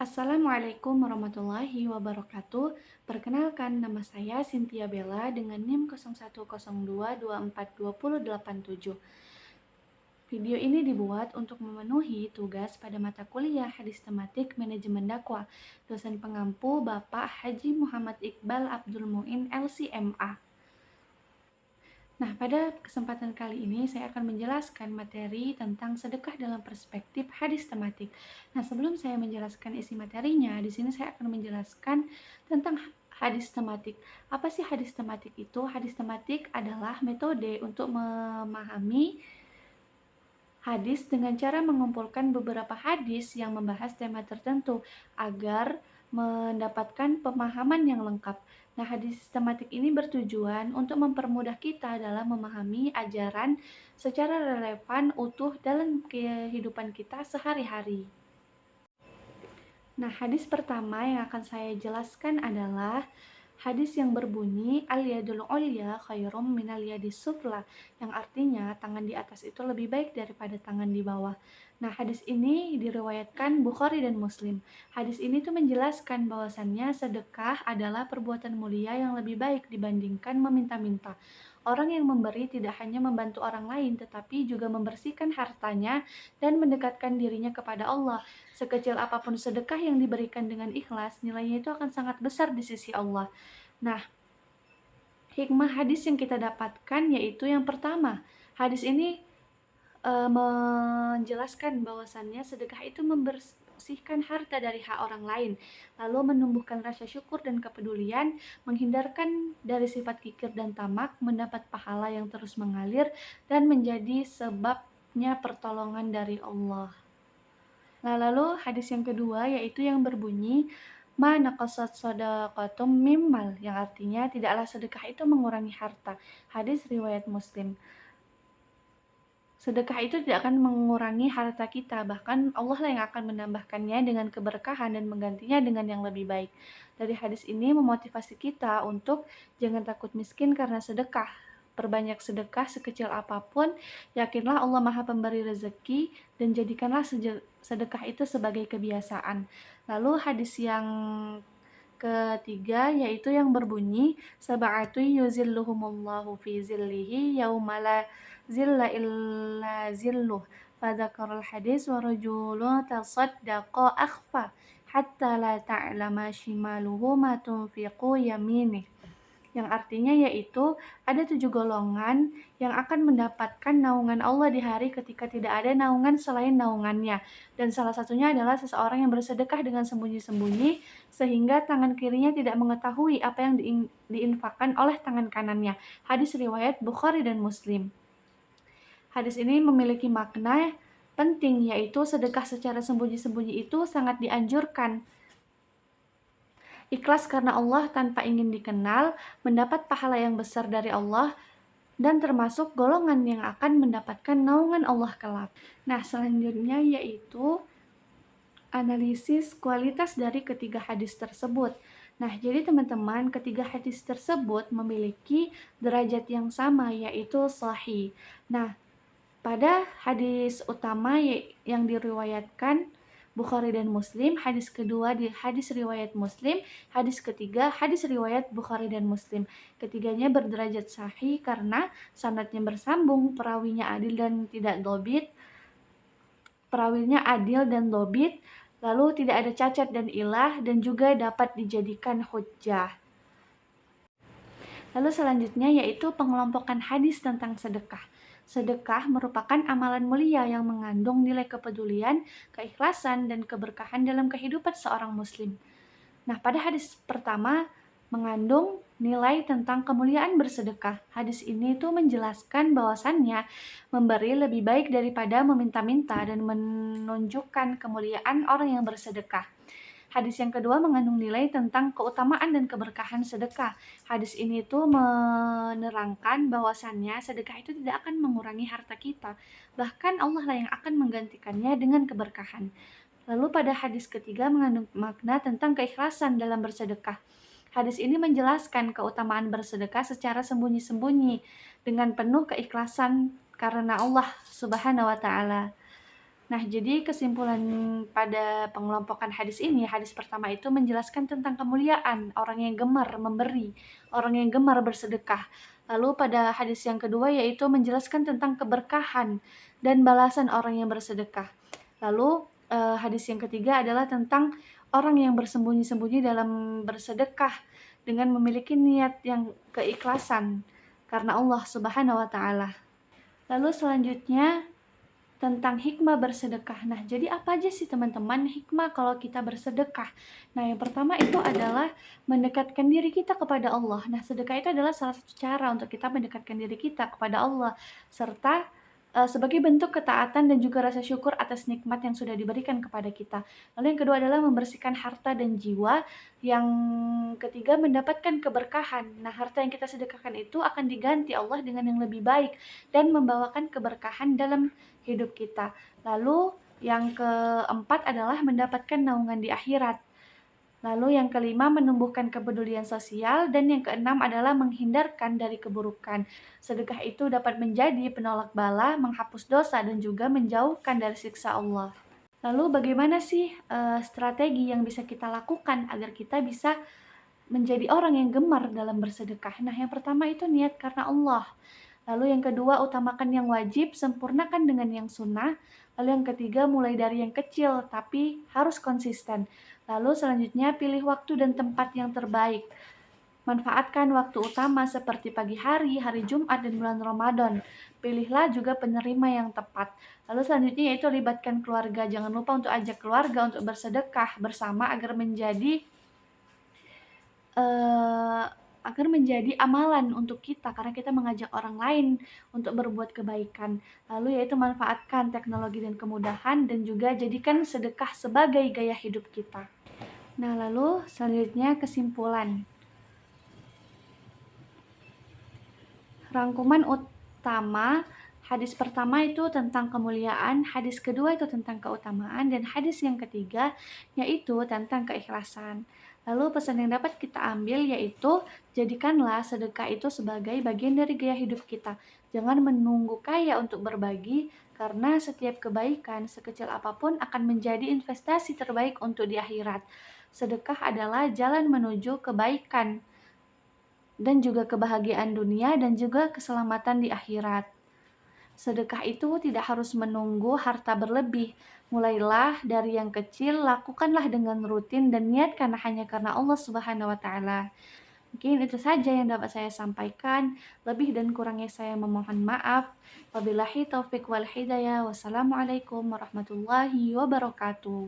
Assalamualaikum warahmatullahi wabarakatuh. Perkenalkan, nama saya Cynthia Bella dengan NIM 0102242087. Video ini dibuat untuk memenuhi tugas pada mata kuliah Hadis Tematik Manajemen Dakwah. Dosen pengampu Bapak Haji Muhammad Iqbal Abdul Muin LCMA. Nah, pada kesempatan kali ini saya akan menjelaskan materi tentang sedekah dalam perspektif hadis tematik. Nah, sebelum saya menjelaskan isi materinya, di sini saya akan menjelaskan tentang hadis tematik. Apa sih hadis tematik itu? Hadis tematik adalah metode untuk memahami hadis dengan cara mengumpulkan beberapa hadis yang membahas tema tertentu agar mendapatkan pemahaman yang lengkap. Nah, hadis tematik ini bertujuan untuk mempermudah kita dalam memahami ajaran secara relevan utuh dalam kehidupan kita sehari-hari. Nah, hadis pertama yang akan saya jelaskan adalah hadis yang berbunyi al-yadul ulya khairum minal yadis sufla, yang artinya tangan di atas itu lebih baik daripada tangan di bawah. Nah, hadis ini diriwayatkan Bukhari dan Muslim. Hadis ini tuh menjelaskan bahwasannya sedekah adalah perbuatan mulia yang lebih baik dibandingkan meminta-minta. Orang yang memberi tidak hanya membantu orang lain, tetapi juga membersihkan hartanya dan mendekatkan dirinya kepada Allah. Sekecil apapun sedekah yang diberikan dengan ikhlas, nilainya itu akan sangat besar di sisi Allah. Nah, hikmah hadis yang kita dapatkan yaitu yang pertama, hadis ini menjelaskan bahwasannya sedekah itu membersihkan harta dari hak orang lain, lalu menumbuhkan rasa syukur dan kepedulian, menghindarkan dari sifat kikir dan tamak, mendapat pahala yang terus mengalir, dan menjadi sebabnya pertolongan dari Allah. Nah, lalu hadis yang kedua yaitu yang berbunyi ma naqasat shadaqatum mimmal, yang artinya tidaklah sedekah itu mengurangi harta. Hadis riwayat Muslim. Sedekah itu tidak akan mengurangi harta kita, bahkan Allah lah yang akan menambahkannya dengan keberkahan dan menggantinya dengan yang lebih baik. Dari hadis ini memotivasi kita untuk jangan takut miskin karena sedekah. Perbanyak sedekah sekecil apapun, yakinlah Allah Maha Pemberi rezeki, dan jadikanlah sedekah itu sebagai kebiasaan. Lalu hadis yang ketiga yaitu yang berbunyi sab'atu yuzilluhumullahu fi zillihi yauma la zilla illa zilluh. Fadzakarul hadis wa rajulun tasaddaqa akhfa hatta la ta'lama shimaluhu ma tunfiqu yaminih, yang artinya yaitu ada 7 golongan yang akan mendapatkan naungan Allah di hari ketika tidak ada naungan selain naungannya, dan salah satunya adalah seseorang yang bersedekah dengan sembunyi-sembunyi sehingga tangan kirinya tidak mengetahui apa yang diinfakkan oleh tangan kanannya. Hadis riwayat Bukhari dan Muslim. Hadis ini memiliki makna penting, yaitu sedekah secara sembunyi-sembunyi itu sangat dianjurkan. Ikhlas karena Allah tanpa ingin dikenal, mendapat pahala yang besar dari Allah, dan termasuk golongan yang akan mendapatkan naungan Allah kelak. Nah, selanjutnya yaitu analisis kualitas dari ketiga hadis tersebut. Nah, jadi teman-teman, ketiga hadis tersebut memiliki derajat yang sama, yaitu sahih. Nah, pada hadis utama yang diriwayatkan Bukhari dan Muslim, hadis kedua di hadis riwayat Muslim, hadis ketiga hadis riwayat Bukhari dan Muslim. Ketiganya berderajat sahih karena sanadnya bersambung, perawinya adil dan dobit, lalu tidak ada cacat dan ilah, dan juga dapat dijadikan hujjah. Lalu selanjutnya yaitu pengelompokan hadis tentang sedekah. Sedekah merupakan amalan mulia yang mengandung nilai kepedulian, keikhlasan, dan keberkahan dalam kehidupan seorang muslim. Nah, pada hadis pertama mengandung nilai tentang kemuliaan bersedekah. Hadis ini tuh menjelaskan bahwasannya memberi lebih baik daripada meminta-minta dan menunjukkan kemuliaan orang yang bersedekah. Hadis yang kedua mengandung nilai tentang keutamaan dan keberkahan sedekah. Hadis ini tuh menerangkan bahwasannya sedekah itu tidak akan mengurangi harta kita. Bahkan Allah lah yang akan menggantikannya dengan keberkahan. Lalu pada hadis ketiga mengandung makna tentang keikhlasan dalam bersedekah. Hadis ini menjelaskan keutamaan bersedekah secara sembunyi-sembunyi dengan penuh keikhlasan karena Allah Subhanahu wa taala. Nah, jadi kesimpulan pada pengelompokan hadis ini, hadis pertama itu menjelaskan tentang kemuliaan orang yang gemar memberi, orang yang gemar bersedekah. Lalu pada hadis yang kedua yaitu menjelaskan tentang keberkahan dan balasan orang yang bersedekah. Lalu hadis yang ketiga adalah tentang orang yang bersembunyi-sembunyi dalam bersedekah dengan memiliki niat yang keikhlasan karena Allah Subhanahu wa taala. Lalu selanjutnya tentang hikmah bersedekah. Nah, jadi apa aja sih teman-teman hikmah kalau kita bersedekah? Nah, yang pertama itu adalah mendekatkan diri kita kepada Allah. Nah, sedekah itu adalah salah satu cara untuk kita mendekatkan diri kita kepada Allah, serta sebagai bentuk ketaatan dan juga rasa syukur atas nikmat yang sudah diberikan kepada kita. Lalu yang kedua adalah membersihkan harta dan jiwa. Yang ketiga mendapatkan keberkahan. Nah, harta yang kita sedekahkan itu akan diganti Allah dengan yang lebih baik dan membawakan keberkahan dalam hidup kita. Lalu yang keempat adalah mendapatkan naungan di akhirat. Lalu yang kelima menumbuhkan kepedulian sosial dan yang keenam adalah menghindarkan dari keburukan. Sedekah itu dapat menjadi penolak bala, menghapus dosa dan juga menjauhkan dari siksa Allah. Lalu bagaimana sih strategi yang bisa kita lakukan agar kita bisa menjadi orang yang gemar dalam bersedekah? Nah, yang pertama itu niat karena Allah. Lalu yang kedua, utamakan yang wajib, sempurnakan dengan yang sunnah. Lalu yang ketiga, mulai dari yang kecil, tapi harus konsisten. Lalu selanjutnya, pilih waktu dan tempat yang terbaik. Manfaatkan waktu utama seperti pagi hari, hari Jumat, dan bulan Ramadan. Pilihlah juga penerima yang tepat. Lalu selanjutnya yaitu libatkan keluarga. Jangan lupa untuk ajak keluarga untuk bersedekah bersama agar menjadi amalan untuk kita karena kita mengajak orang lain untuk berbuat kebaikan. Lalu yaitu manfaatkan teknologi dan kemudahan dan juga jadikan sedekah sebagai gaya hidup kita. Nah, lalu selanjutnya kesimpulan. Rangkuman utama hadis pertama itu tentang kemuliaan, hadis kedua itu tentang keutamaan, dan hadis yang ketiga yaitu tentang keikhlasan. Lalu pesan yang dapat kita ambil yaitu jadikanlah sedekah itu sebagai bagian dari gaya hidup kita. Jangan menunggu kaya untuk berbagi karena setiap kebaikan sekecil apapun akan menjadi investasi terbaik untuk di akhirat. Sedekah adalah jalan menuju kebaikan dan juga kebahagiaan dunia dan juga keselamatan di akhirat. Sedekah itu tidak harus menunggu harta berlebih. Mulailah dari yang kecil, lakukanlah dengan rutin dan niatkan hanya karena Allah Subhanahu wa taala. Mungkin itu saja yang dapat saya sampaikan. Lebih dan kurangnya saya memohon maaf. Wabillahi taufik wal hidayah. Wassalamualaikum warahmatullahi wabarakatuh.